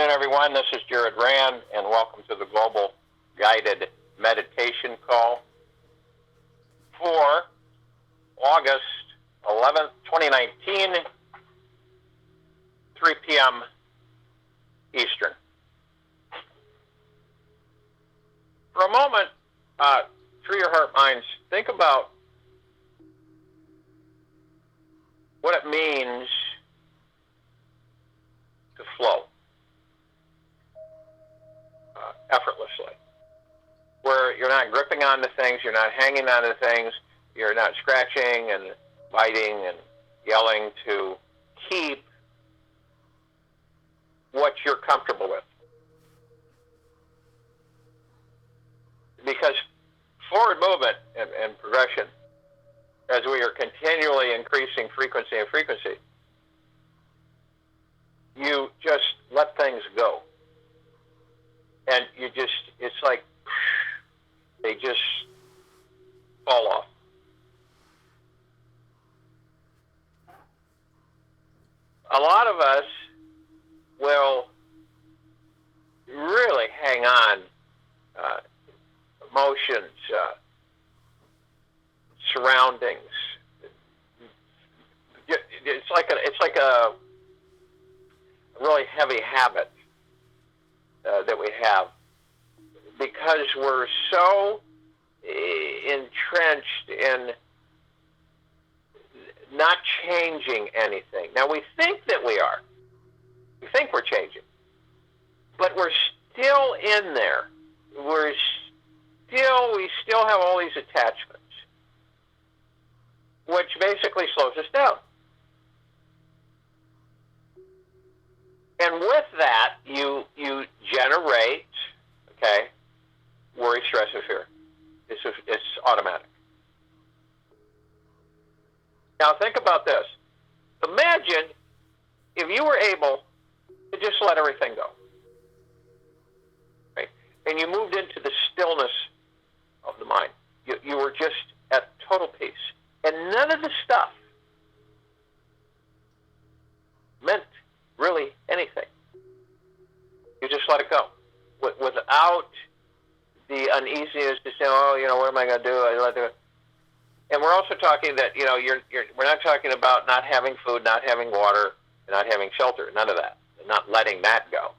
afternoon, everyone. This is Jared Rand, and welcome to the Global Guided Meditation Call for August 11th, 2019, 3 p.m. Eastern. For a moment, through your heart minds, think about what it means to flow effortlessly, where you're not gripping onto things, you're not hanging onto things, you're not scratching and biting and yelling to keep what you're comfortable with. Because forward movement and progression, as we are continually increasing frequency, you just let things go. And it's like they just fall off. A lot of us will really hang on, emotions, surroundings. It's like a really heavy habit that we have, because we're so entrenched in not changing anything. Now, we think that we are. We think we're changing. But we're still in there. We still have all these attachments, which basically slows us down. And with that, you generate, worry, stress, and fear. It's automatic. Now think about this. Imagine if you were able to just let everything go. Right? And you moved into the stillness of the mind. You were just at total peace. And none of the stuff meant really anything. You just let it go. Without the uneasiness to say, what am I going to do? I let it. And we're also talking that, we're not talking about not having food, not having water, not having shelter, none of that. Not letting that go.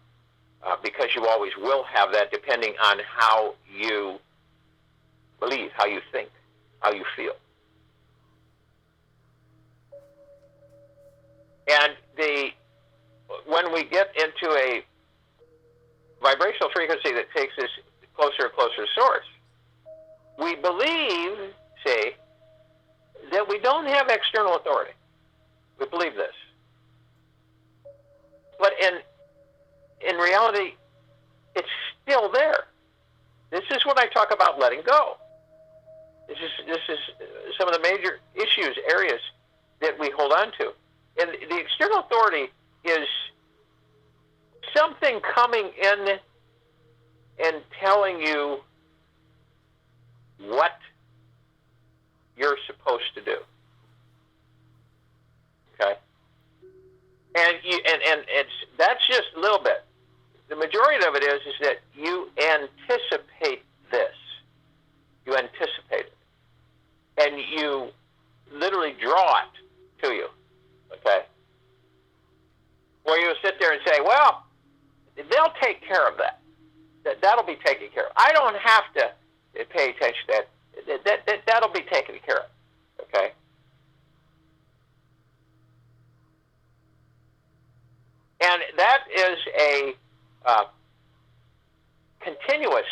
Because you always will have that, depending on how you believe, how you think, how you feel. And when we get into a vibrational frequency that takes us closer and closer to source, we believe, that we don't have external authority. We believe this. But in reality, it's still there. This is what I talk about letting go. This is some of the major issues, areas that we hold on to. And the external authority is something coming in and telling you what you're supposed to do. Okay? And that's just a little bit. The majority of it is that you anticipate this. You anticipate it. And you literally draw it to you. Okay? Where you sit there and say, well, they'll take care of that. That'll be taken care of. I don't have to pay attention to that. That'll be taken care of. Okay? And that is a continuous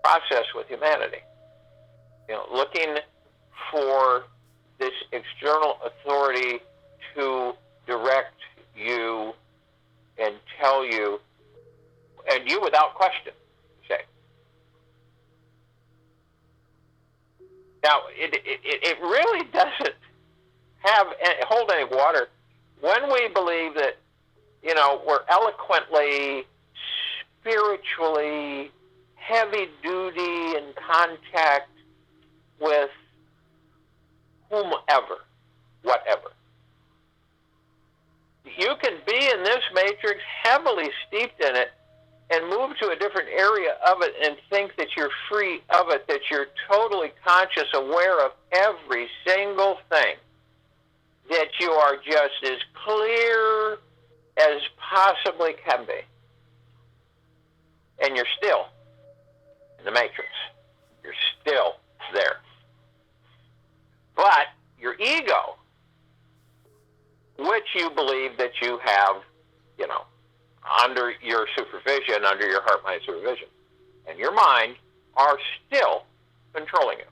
process with humanity. Looking for this external authority to direct you and tell you, and you without question, say. Now, it really doesn't hold any water when we believe that, we're eloquently, spiritually, heavy-duty in contact with whomever, whatever. You can be in this matrix heavily steeped in it and move to a different area of it and think that you're free of it, that you're totally conscious, aware of every single thing, that you are just as clear as possibly can be. And you're still in the matrix. You're still there. But your ego, which you believe that you have, under your supervision, under your heart-mind supervision, and your mind are still controlling you.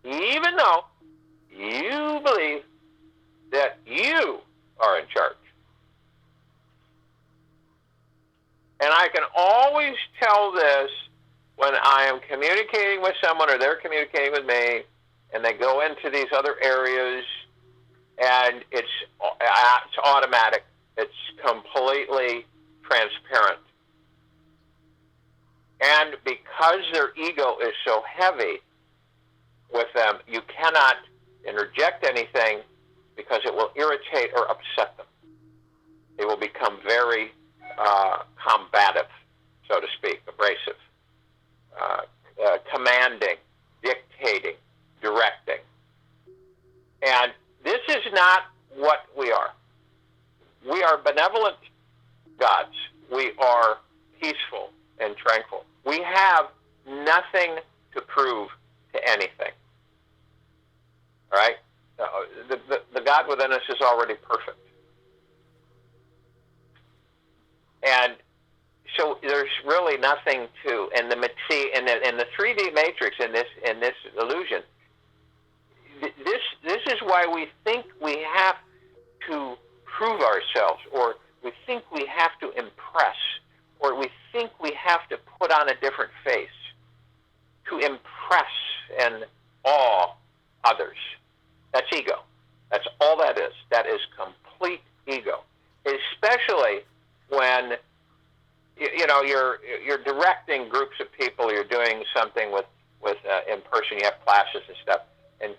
Even though you believe that you are in charge. And I can always tell this when I am communicating with someone or they're communicating with me and they go into these other areas and it's automatic. It's completely transparent. And because their ego is so heavy with them, you cannot interject anything because it will irritate or upset them. They will become very combative, so to speak, abrasive, commanding, dictating, directing. And this is not what we are. We are benevolent gods. We are peaceful and tranquil. We have nothing to prove to anything. All right? The God within us is already perfect. And so there's really nothing to, and in the 3D matrix, in this illusion, this is why we think we have to prove ourselves, or we think we have to impress, or we think we have to put on a different face to impress and awe others. That's ego. That's all that is. That is complete ego. Especially when you're directing groups of people, you're doing something with in person, you have classes and stuff, and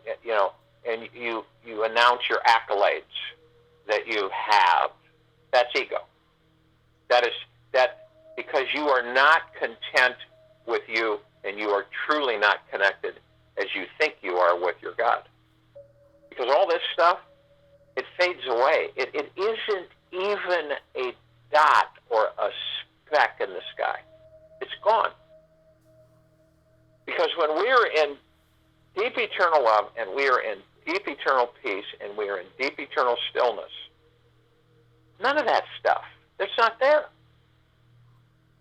you announce your accolades that you have. That's ego. That because you are not content with you, and you are truly not connected as you think you are with your God. Because all this stuff, it fades away. It isn't even a dot or a speck in the sky. It's gone. Because when we are in deep eternal love, and we are in deep eternal peace, and we are in deep eternal stillness, none of that stuff, it's not there.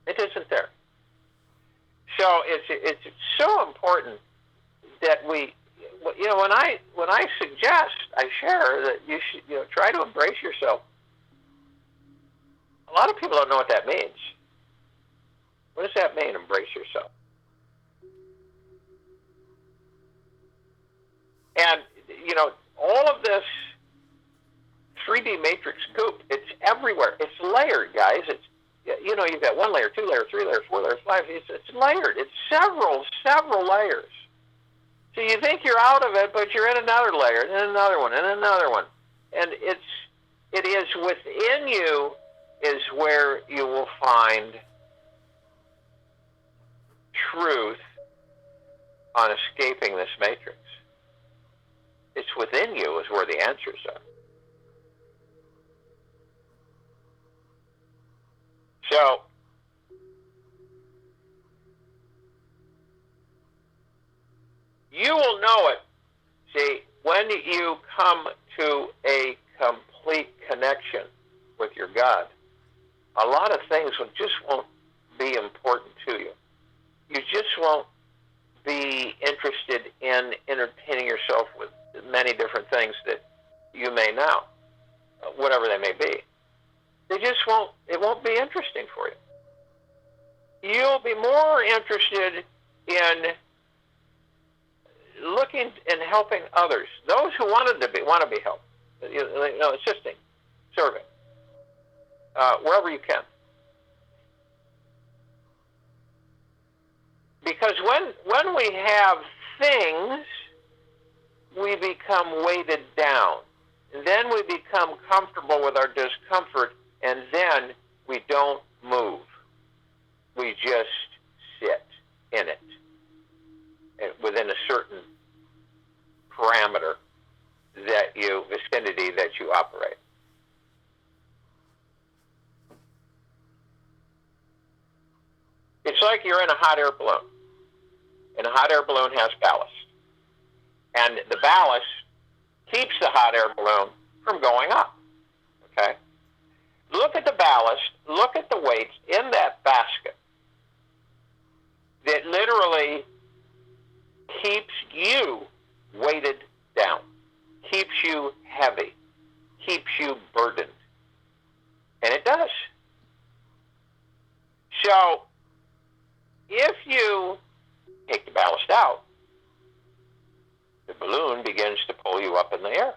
It isn't there. So it's so important that we, when I suggest, I share that you should, try to embrace yourself. A lot of people don't know what that means. What does that mean, embrace yourself? And, all of this 3D matrix goop, it's everywhere. It's layered, guys. It's, you've got 1 layer, 2 layers, 3 layers, 4 layers, 5. It's layered. It's several layers. So you think you're out of it, but you're in another layer, and another one, and another one. And it is within you is where you will find truth on escaping this matrix. It's within you is where the answers are. So, you will know it, see, when you come to a complete connection with your God. A lot of things just won't be important to you. You just won't be interested in entertaining yourself with many different things that you may know, whatever they may be. It won't be interesting for you. You'll be more interested in looking and helping others, those who want to be helped, assisting, serving, wherever you can. Because when we have things, we become weighted down. And then we become comfortable with our discomfort, and then we don't move. We just sit in it within a certain parameter vicinity that you operate. It's like you're in a hot air balloon, and a hot air balloon has ballast. And the ballast keeps the hot air balloon from going up, okay? Look at the ballast, look at the weights in that basket that literally keeps you weighted down, keeps you heavy, keeps you burdened. And it does. So, if you take the ballast out, the balloon begins to pull you up in the air.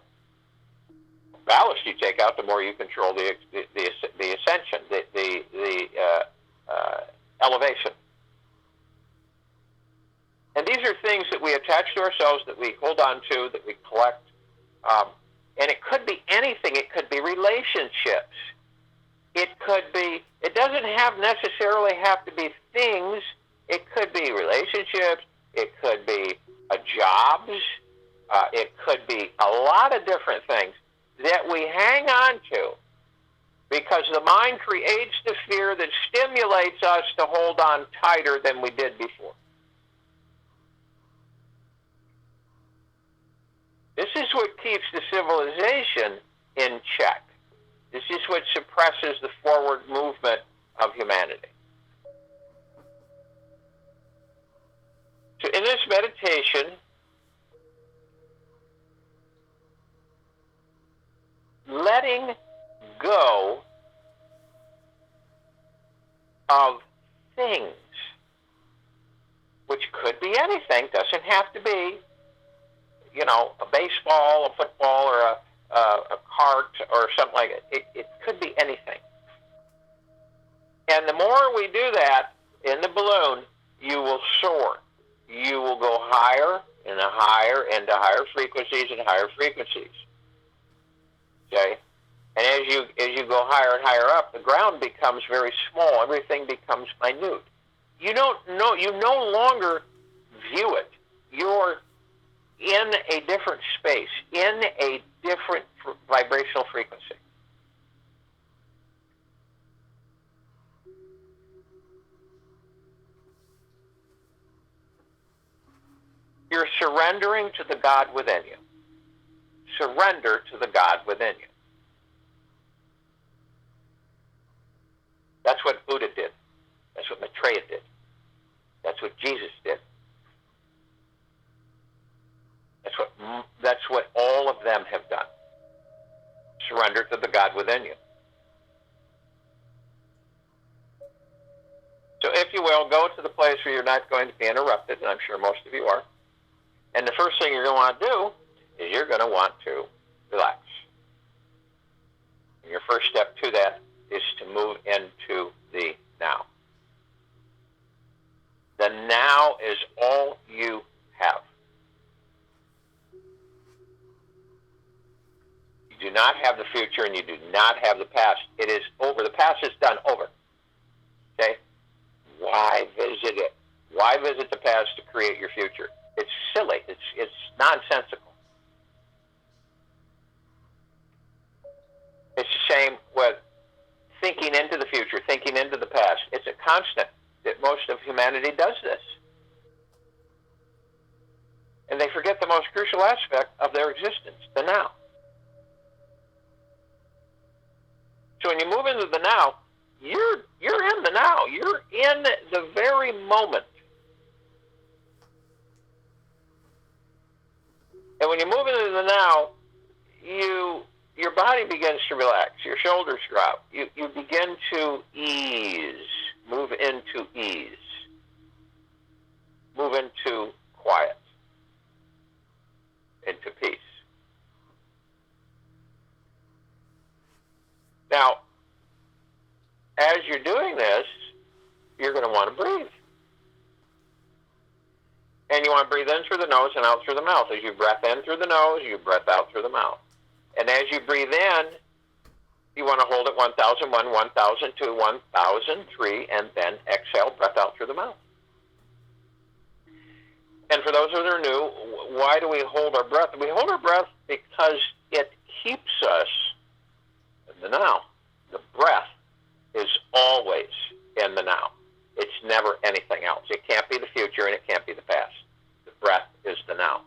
The ballast you take out, the more you control the ascension, the elevation. And these are things that we attach to ourselves, that we hold on to, that we collect. And it could be anything. It could be relationships. It doesn't necessarily have to be things. It could be relationships. It could be jobs. It could be a lot of different things that we hang on to because the mind creates the fear that stimulates us to hold on tighter than we did before. This is what keeps the civilization in check. This is what suppresses the forward movement of humanity. So in this meditation, letting go of things, which could be anything, doesn't have to be, a baseball, a football, or a cart, or something like it. It could be anything. And the more we do that in the balloon, you will soar. You will go higher and higher into higher frequencies and higher frequencies. Okay? And as you go higher and higher up, the ground becomes very small. Everything becomes minute. You no longer view it. You're in a different space, in a different vibrational frequency. You're surrendering to the God within you. Surrender to the God within you. That's what Buddha did. That's what Maitreya did. That's what Jesus did. That's what all of them have done. Surrender to the God within you. So if you will, go to the place where you're not going to be interrupted, and I'm sure most of you are. And the first thing you're going to want to do is you're going to want to relax. And your first step to that is to move into the now. The now is all you have. You do not have the future, and you do not have the past. It is over. The past is done. Over. Okay? Why visit it? Why visit the past to create your future? It's silly. It's nonsensical. It's the same with thinking into the future, thinking into the past. It's a constant that most of humanity does this. And they forget the most crucial aspect of their existence, the now. So when you move into the now, you're in the now. You're in the very moment. And when you move into the now, your body begins to relax. Your shoulders drop. You begin to ease. Move into ease. Move into quiet. Into peace. Now, as you're doing this, you're going to want to breathe. And you want to breathe in through the nose and out through the mouth. As you breath in through the nose, you breath out through the mouth. And as you breathe in, You want to hold it 1001, 1002, 1003, and then exhale, breath out through the mouth. And for those that are new, why do we hold our breath? We hold our breath because it keeps us in the now. The breath is always in the now. It's never anything else. It can't be the future and it can't be the past. The breath is the now.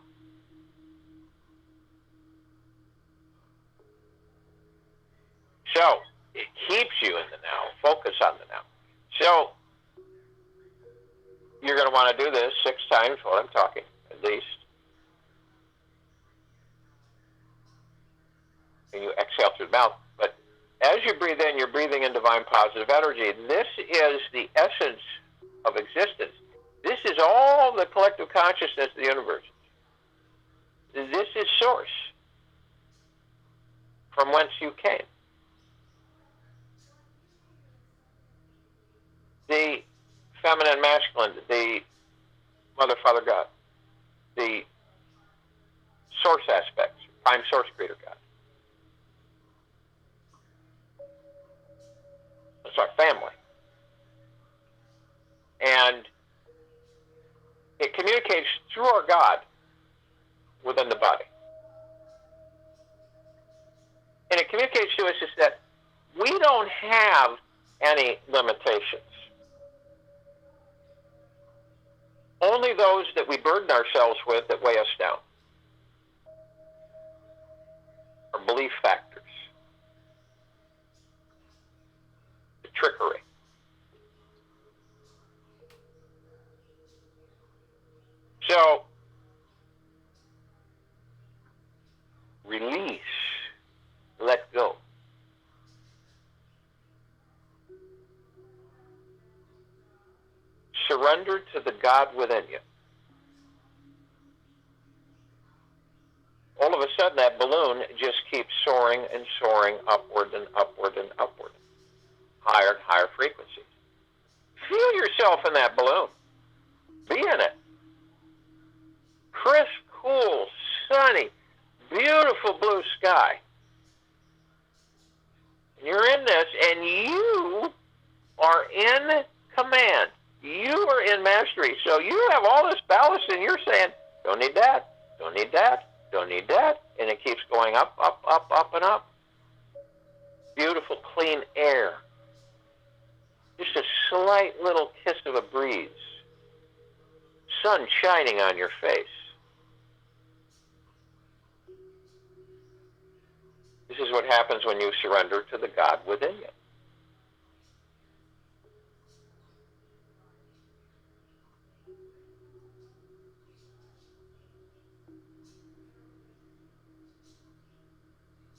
So it keeps you in the now. Focus on the now. So you're going to want to do this 6 times while I'm talking, at least. And you exhale through the mouth. But as you breathe in, you're breathing in divine positive energy. This is the essence of existence. This is all the collective consciousness of the universe. This is source from whence you came. The feminine, masculine, the Mother, Father, God, the source aspects, prime source, creator, God. That's our family. And it communicates through our God within the body. And it communicates to us is that we don't have any limitations. Only those that we burden ourselves with that weigh us down. Our belief factors. The trickery. So, release. Let go. Surrender to the God within you. All of a sudden, that balloon just keeps soaring and soaring upward and upward and upward. Higher and higher frequencies. Feel yourself in that balloon. Be in it. Crisp, cool, sunny, beautiful blue sky. And you're in this, and you are in command. You are in mastery. So you have all this ballast, and you're saying, don't need that, don't need that, don't need that. And it keeps going up, up, up, up, and up. Beautiful, clean air. Just a slight little kiss of a breeze. Sun shining on your face. This is what happens when you surrender to the God within you.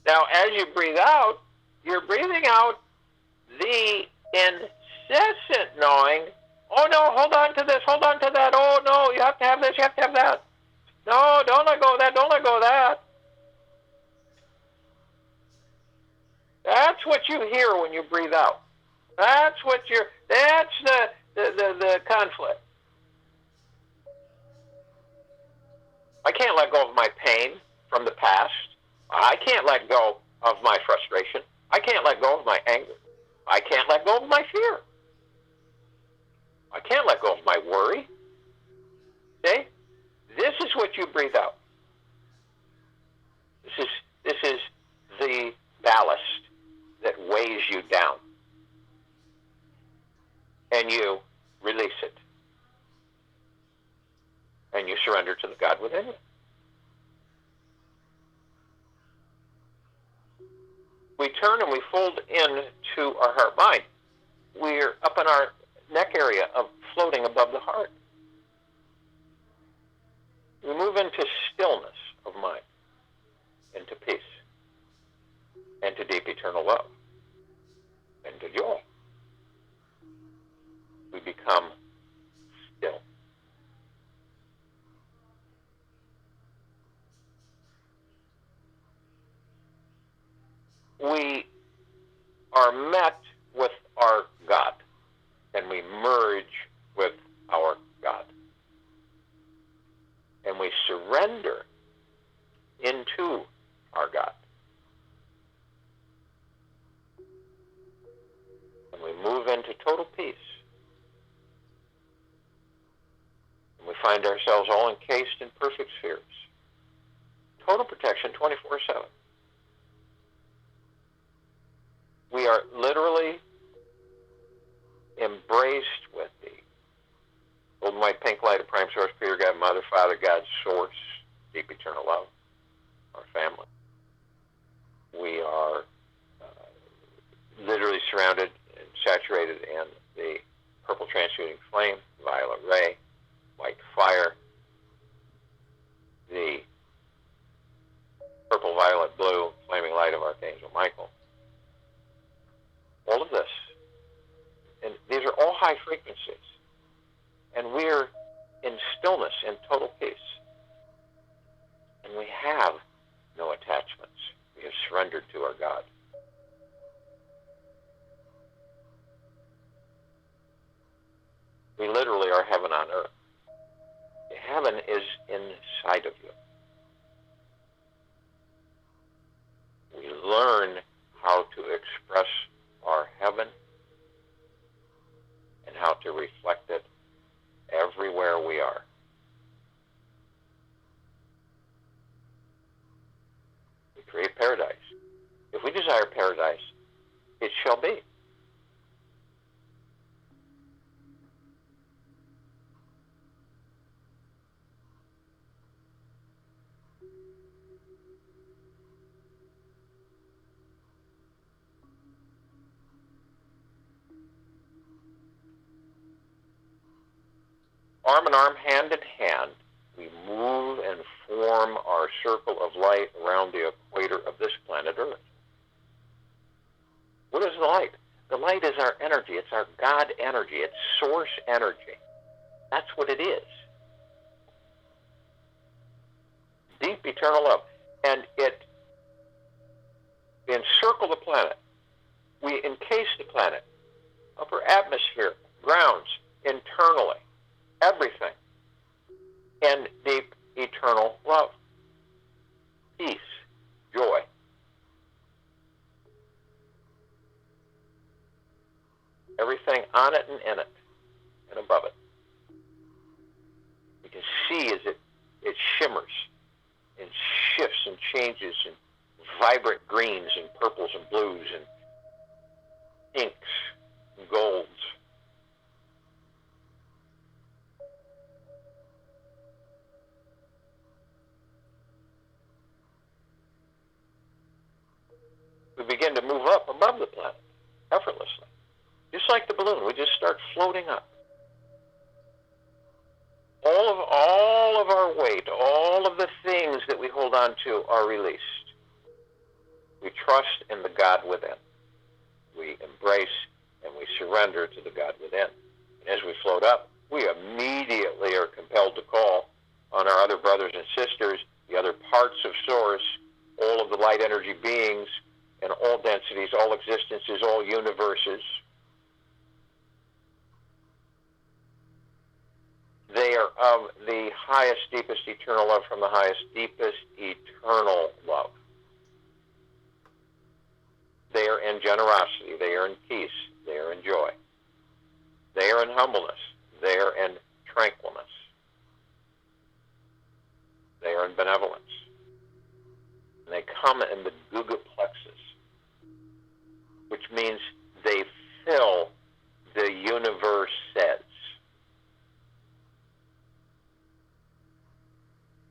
Now, as you breathe out, you're breathing out the incessant knowing, oh no, hold on to this, hold on to that, oh no, you have to have this, you have to have that. No, don't let go of that, don't let go of that. That's what you hear when you breathe out. That's the conflict. I can't let go of my pain from the past. I can't let go of my frustration. I can't let go of my anger. I can't let go of my fear. I can't let go of my worry. See? This is what you breathe out. This is the ballast that weighs you down. And you release it. And you surrender to the God within you. We turn and we fold into our heart mind. We're up in our neck area of floating above the heart. We move into stillness of mind, into peace, into deep eternal love, into joy. We become still. We are met with our God, and we merge with our God. And we surrender into our God. all encased in perfect spheres. Total protection 24/7. We are literally embraced with the golden white pink light of prime source, Creator God, Mother, Father, God, Source, deep eternal love, our family. We are literally surrounded and saturated in the purple transmuting flame, violet ray, white fire, the purple, violet, blue, flaming light of Archangel Michael. All of this. And these are all high frequencies. And we're in stillness, in total peace. And we have no attachments. We have surrendered to our God. We literally are heaven on earth. Heaven is inside of you. We learn how to express our heaven and how to reflect it everywhere we are. We create paradise. If we desire paradise, it shall be. Arm in arm, hand in hand, we move and form our circle of light around the equator of this planet Earth. What is the light? The light is our energy. It's our God energy. It's source energy. That's what it is. Deep eternal love. And it encircles the planet. We encase the planet. Upper atmosphere, grounds, internally. Everything. And deep eternal love. Peace. Joy. Everything on it and in it. And above it. You can see as it shimmers and shifts and changes and vibrant greens and purples and blues and pinks and golds. We begin to move up above the planet effortlessly. Just like the balloon, we just start floating up. All of our weight, all of the things that we hold on to are released. We trust in the God within. We embrace and we surrender to the God within. And as we float up, we immediately are compelled to call on our other brothers and sisters, the other parts of Source, all of the light energy beings, and all densities, all existences, all universes. They are of the highest, deepest eternal love from the highest, deepest eternal love. They are in generosity. They are in peace. They are in joy. They are in humbleness. They are in tranquilness. They are in benevolence. And they come in the guga plexus, which means they fill the universe says.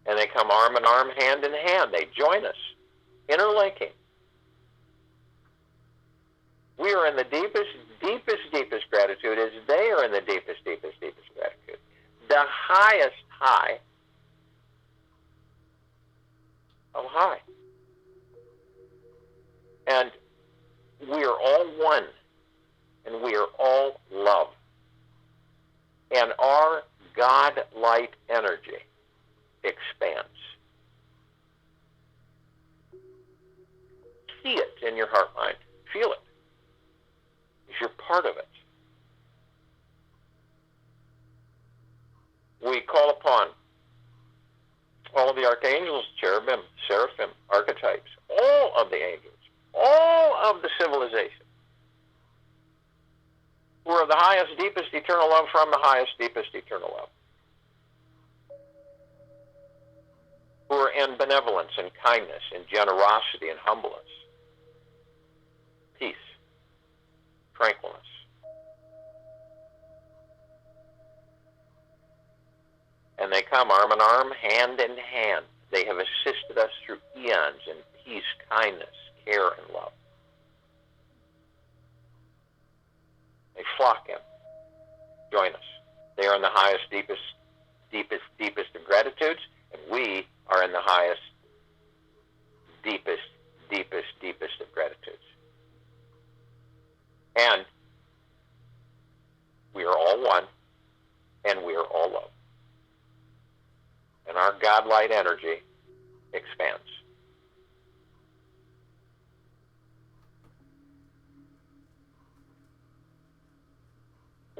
And they come arm in arm, hand in hand. They join us, interlinking. We are in the deepest, deepest, deepest gratitude as they are in the deepest, deepest, deepest gratitude. The highest high of high. And we are all one, and we are all love. And our God light energy expands. See it in your heart mind. Feel it. You're part of it. We call upon all of the archangels, cherubim, seraphim, archetypes, all of the angels, all of the civilization, who are the highest, deepest, eternal love from the highest, deepest, eternal love. in benevolence and kindness and generosity and humbleness, peace, tranquilness. And they come arm in arm, hand in hand. They have assisted us through eons in peace, kindness, care, and love. They flock in, join us. They are in the highest, deepest of gratitudes, and we are in the highest, deepest of gratitudes. And we are all one, and we are all love. And our God-light energy expands.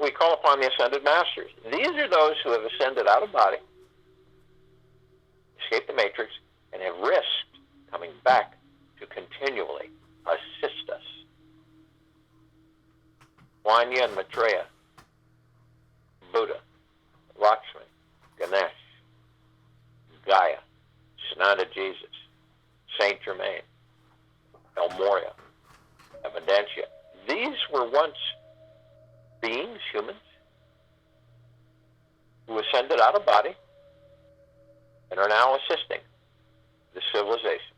We call upon the Ascended Masters. These are those who have ascended out of body, escaped the matrix, and have risked coming back to continually assist us. Kuan Yin, Maitreya, Buddha, Lakshmi, Ganesh, Gaia, Sananda Jesus, Saint Germain, El Morya, Evidentia. These were once beings, humans, who ascended out of body and are now assisting the civilization.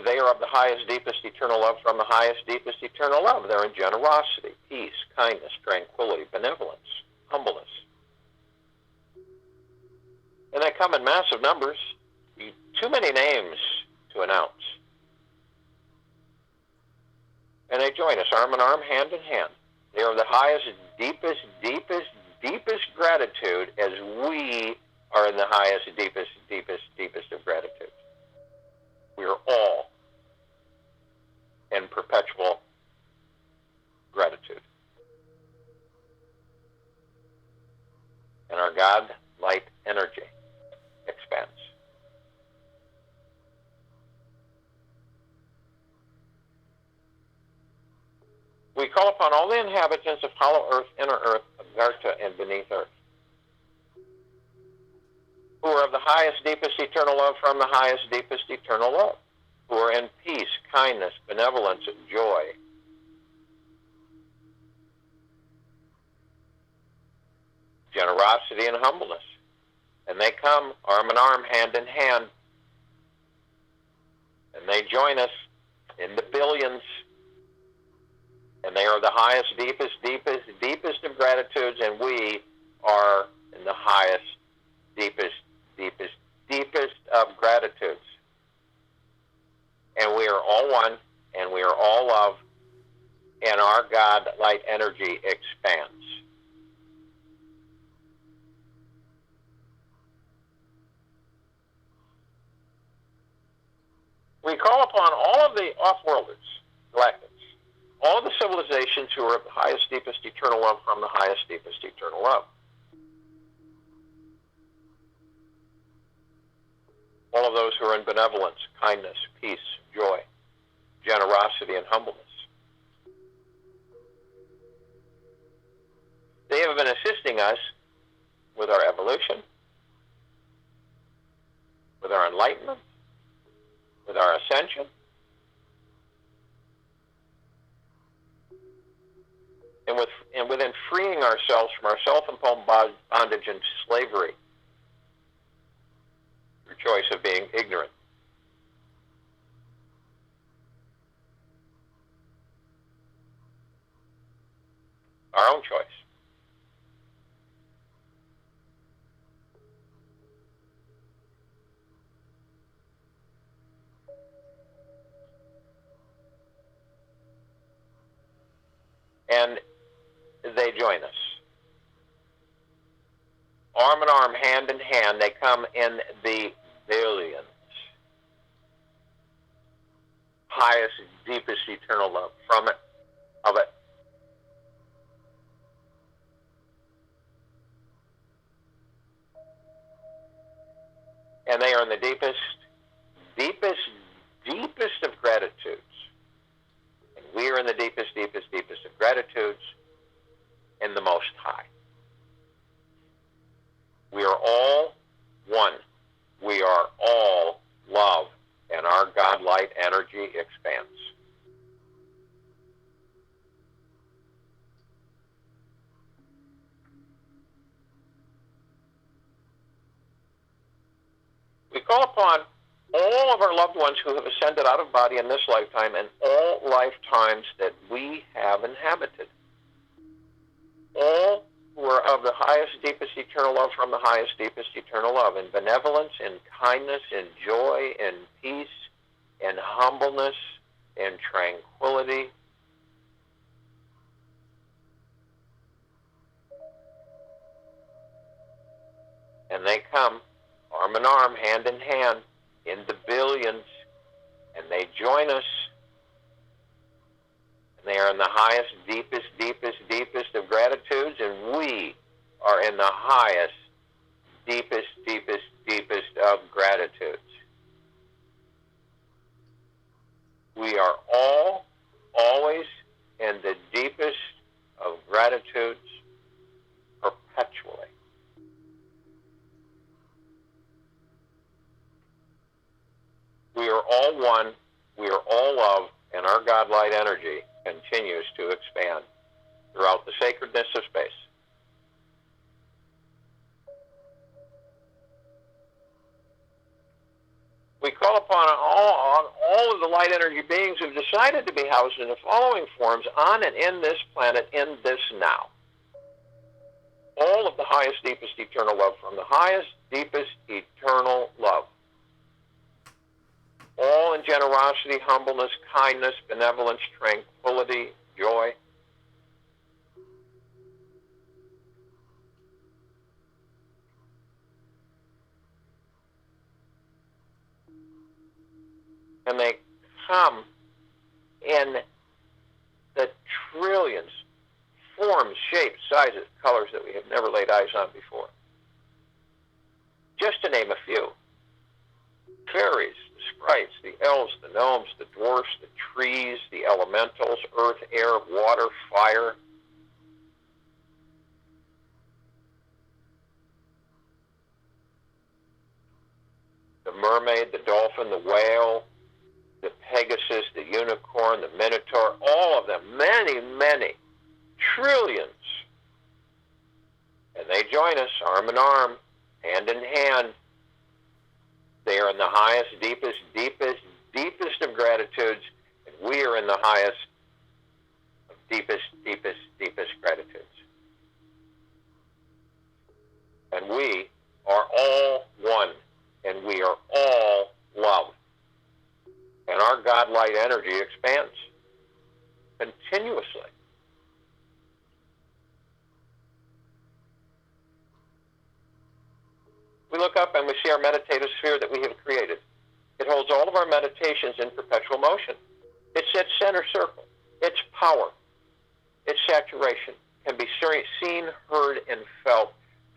They are of the highest, deepest, eternal love from the highest, deepest, eternal love. They're in generosity, peace, kindness, tranquility, benevolence, humbleness. And they come in massive numbers. Too many names to announce. And they join us arm in arm, hand in hand. They are the highest, deepest gratitude as we are in the highest, deepest of gratitude. We are all in perpetual gratitude. And our God light energy expands. We call upon all the inhabitants of hollow earth, inner earth, Agartha, and beneath earth, who are of the highest, deepest, eternal love from the highest, deepest, eternal love, who are in peace, kindness, benevolence, and joy. Generosity and humbleness. And they come arm in arm, hand in hand, and they join us in the billions. And they are the highest, deepest of gratitudes, and we are in the highest, deepest of gratitudes. And we are all one, and we are all love, and our God light energy expands. We call upon all of the off-worlders, galactics, all of the civilizations who are of the highest, deepest, eternal love from the highest, deepest, eternal love. All of those who are in benevolence, kindness, peace, joy, generosity, and humbleness. They have been assisting us with our evolution, with our enlightenment, with our ascension, and within freeing ourselves from our self-imposed bondage and slavery through choice of being ignorant. Our own choice. And they join us. Arm in arm, hand in hand, they come in the billions. Highest, deepest, eternal love from it, of it. And they are in the deepest of gratitudes. And we are in the deepest of gratitudes. in the Most High. We are all one. We are all love, and our God-light energy expands. We call upon all of our loved ones who have ascended out of body in this lifetime and all lifetimes that we have inhabited. All who are of the highest, deepest eternal love from the highest, deepest eternal love, in benevolence, in kindness, in joy, in peace, in humbleness, in tranquility. And they come arm in arm, hand in hand, in the billions, and they join us. And they are in the highest, deepest, deepest, deepest of gratitudes, and we are in the highest, deepest, deepest, deepest of gratitudes. We are all, always, in the deepest of gratitudes, perpetually. We are all one, we are all love, and our God-light energy continues to expand throughout the sacredness of space. We call upon all of the light energy beings who've decided to be housed in the following forms on and in this planet, in this now. All of the highest, deepest, eternal love from the highest, deepest, eternal love. All in generosity, humbleness, kindness, benevolence, tranquility, joy. And they come in the trillions, forms, shapes, sizes, colors that we have never laid eyes on before. Just to name a few. Fairies, the sprites, the elves, the gnomes, the dwarfs, the trees, the elementals, earth, air, water, fire. The mermaid, the dolphin, the whale, the Pegasus, the unicorn, the minotaur, all of them, many, many, trillions. And they join us arm in arm, hand in hand. They are in the highest, deepest, deepest, deepest of gratitudes, and we are in the highest of deepest, deepest, deepest gratitudes. And we are all one, and we are all love. And our God-light energy expands continuously. We look up and we see our meditative sphere that we have created. It holds all of our meditations in perpetual motion. It's its center circle. Its power, its saturation can be seen, heard, and felt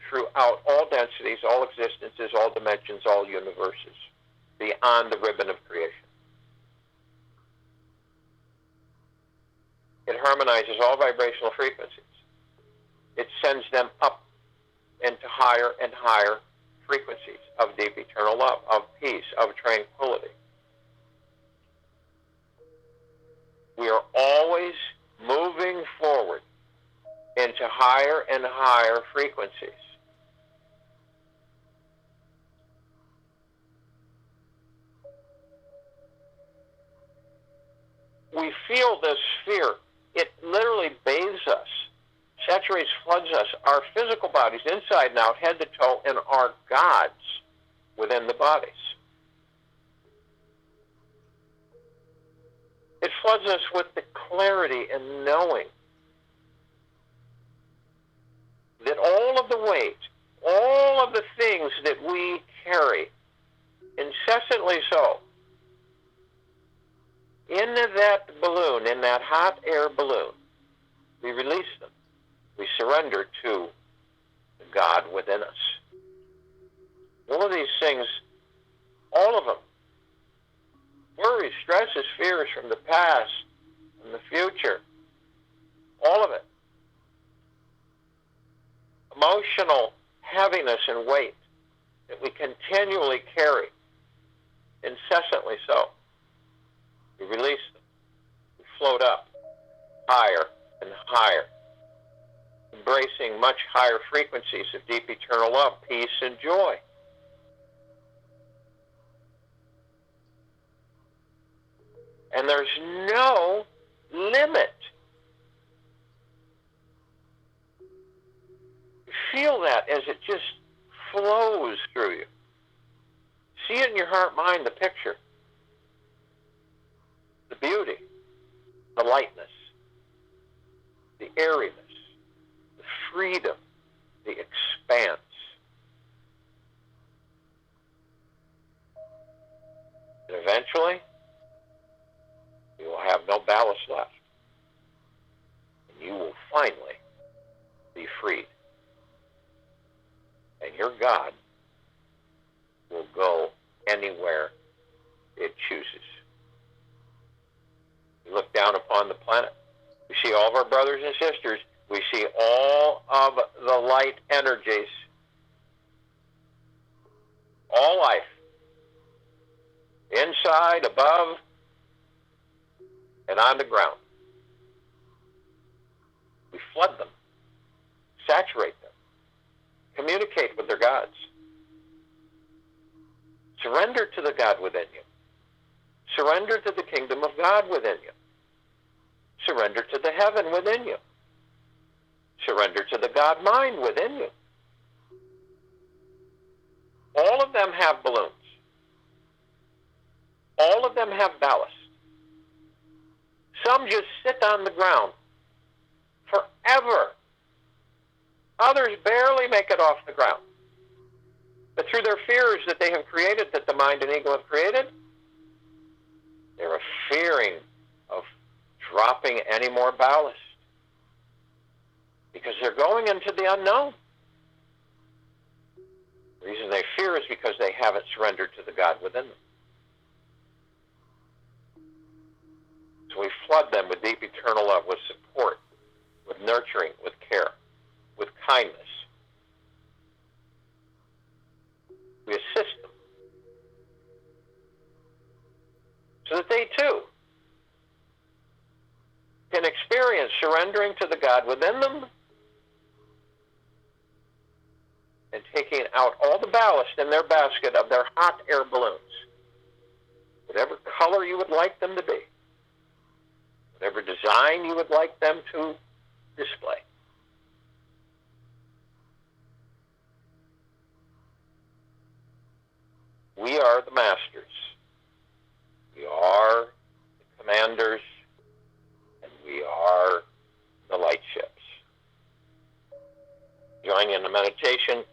throughout all densities, all existences, all dimensions, all universes, beyond the ribbon of creation. It harmonizes all vibrational frequencies. It sends them up into higher and higher frequencies of deep eternal love, of peace, of tranquility. We are always moving forward into higher and higher frequencies. We feel this sphere. It literally bathes us, saturates, floods us, our physical bodies, inside and out, head to toe, and our gods within the bodies. It floods us with the clarity and knowing that all of the weight, all of the things that we carry, incessantly so, in that balloon, in that hot air balloon, we release them. We surrender to the God within us. All of these things, all of them, worries, stresses, fears from the past, from the future, all of it, emotional heaviness and weight that we continually carry, incessantly so. We release them. We float up higher and higher, embracing much higher frequencies of deep eternal love, peace, and joy. And there's no limit. You feel that as it just flows through you. See it in your heart, mind, the picture, the beauty, the lightness, the airiness, the freedom, the expanse. And eventually, you will have no ballast left. And you will finally be freed. And your God will go anywhere it chooses. We look down upon the planet. We see all of our brothers and sisters. We see all of the light energies. All life. Inside, above, and on the ground. We flood them. Saturate them. Communicate with their gods. Surrender to the God within you. Surrender to the kingdom of God within you. Surrender to the heaven within you. Surrender to the God mind within you. All of them have balloons. All of them have ballast. Some just sit on the ground forever. Others barely make it off the ground. But through their fears that they have created, that the mind and ego have created, they're fearing of dropping any more ballast. Because they're going into the unknown. The reason they fear is because they haven't surrendered to the God within them. So we flood them with deep eternal love, with support, with nurturing, with care, with kindness. We assist them so that they too can experience surrendering to the God within them and taking out all the ballast in their basket of their hot air balloons, whatever color you would like them to be, whatever design you would like them to display. We are the masters. We are the commanders, and we are the light ships. Join in the meditation,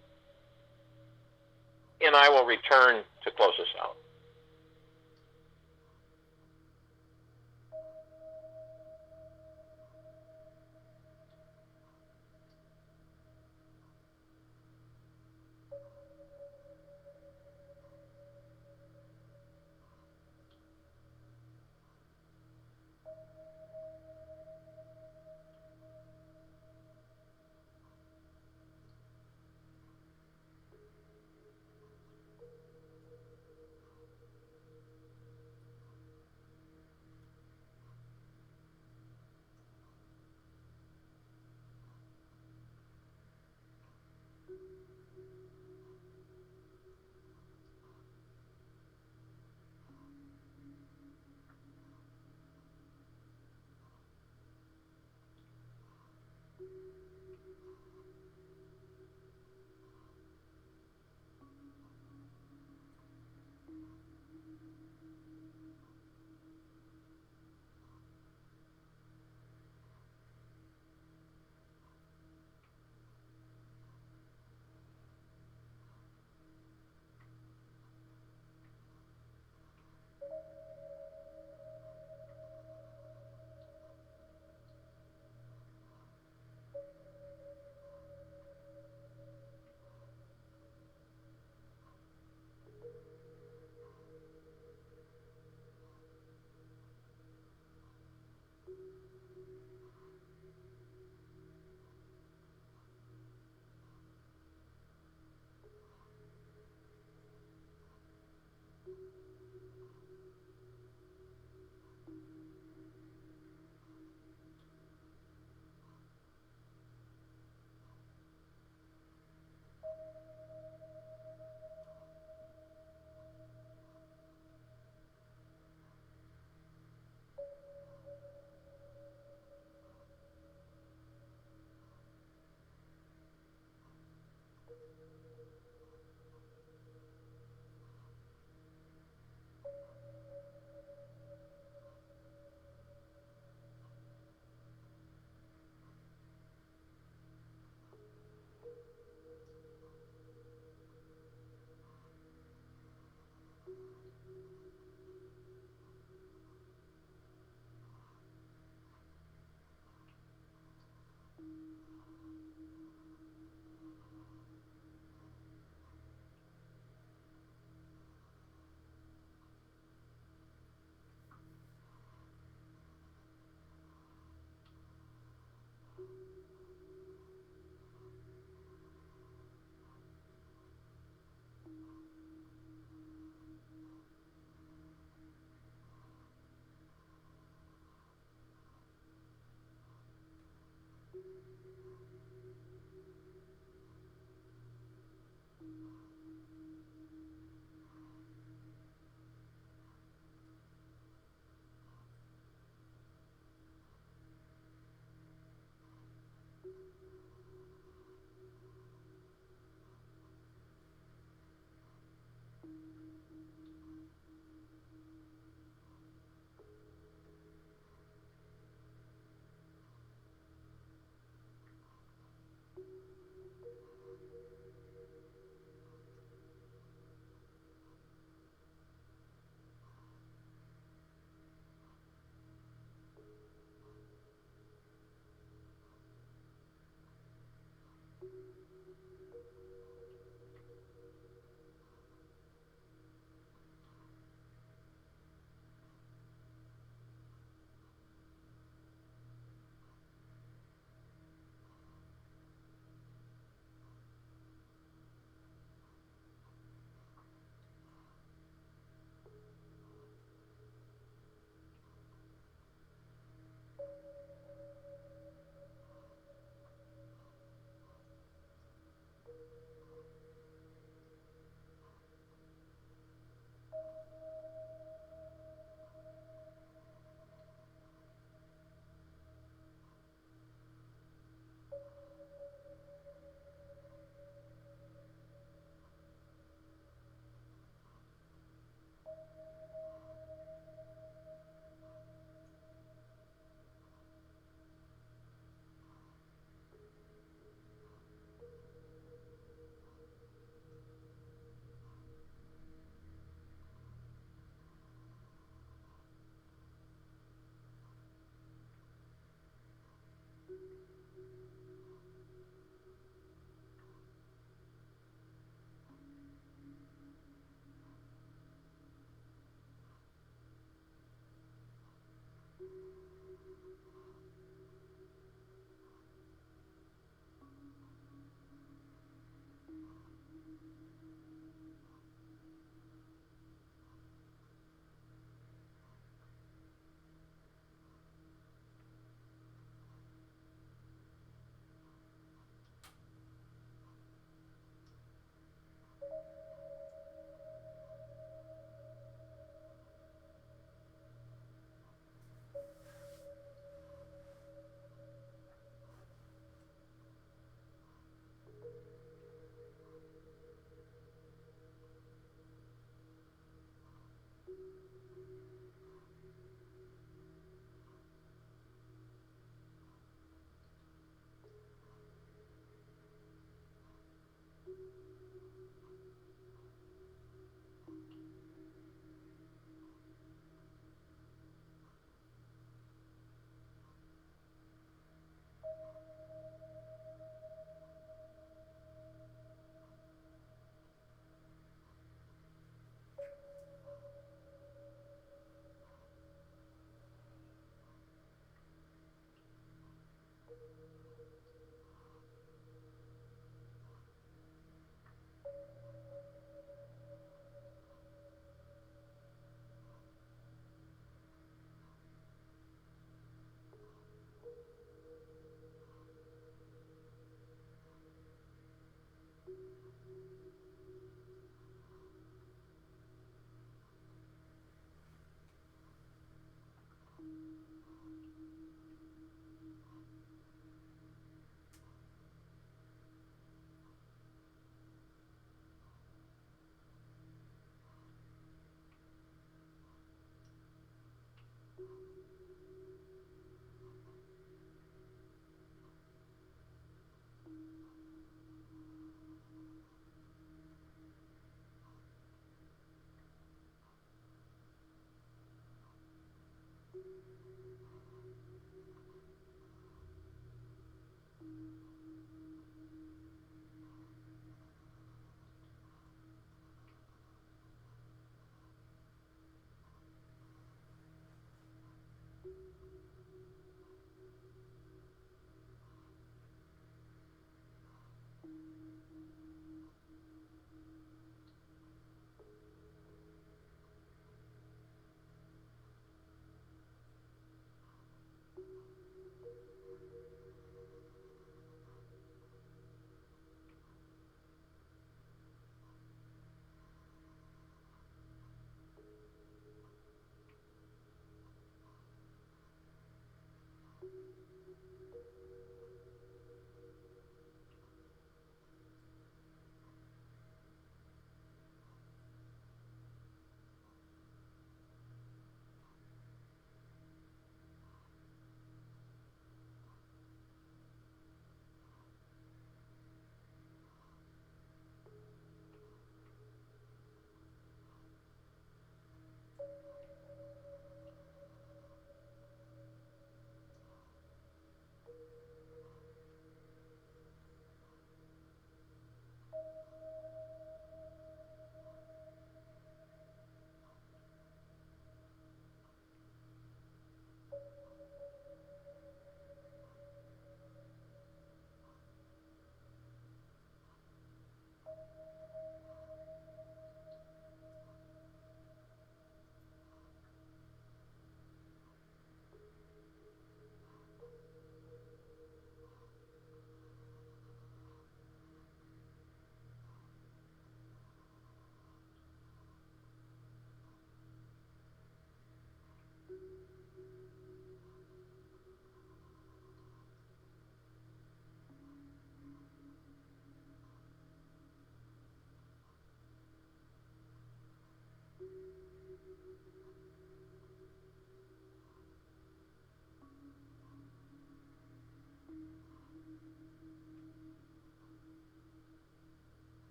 and I will return to close us out.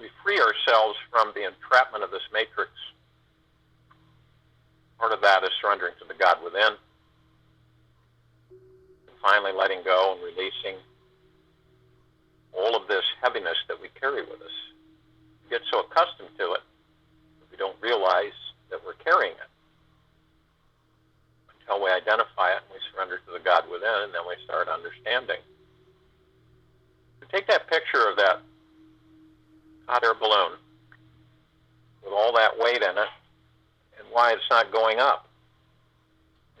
We free ourselves from the entrapment of this matrix. Part of that is surrendering to the God within, and finally letting go and releasing all of this heaviness that we carry with us. We get so accustomed to it that we don't realize that we're carrying it until we identify it and we surrender to the God within, and then we start understanding. So take that picture of that hot air balloon with all that weight in it and why it's not going up.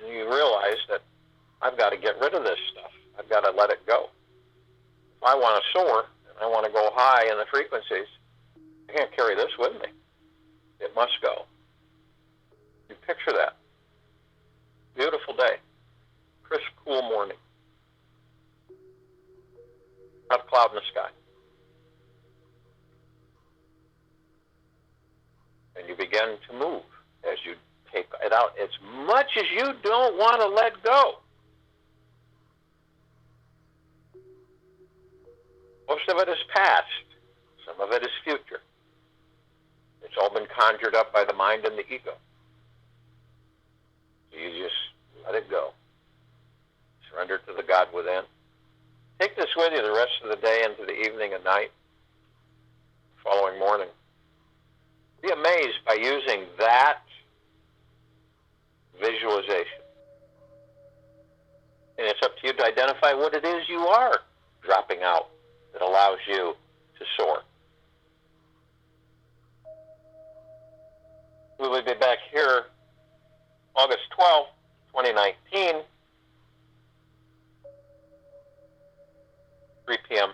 And you realize that I've got to get rid of this stuff. I've got to let it go. If I want to soar and I want to go high in the frequencies, I can't carry this with me. It must go. You picture that. Beautiful day. Crisp, cool morning. not a cloud in the sky. And you begin to move as you take it out as much as you don't want to let go. Most of it is past. Some of it is future. It's all been conjured up by the mind and the ego. So you just let it go. Surrender to the God within. Take this with you the rest of the day into the evening and night, following morning. Be amazed by using that visualization. And it's up to you to identify what it is you are dropping out that allows you to soar. We will be back here August 12th, 2019, 3 p.m.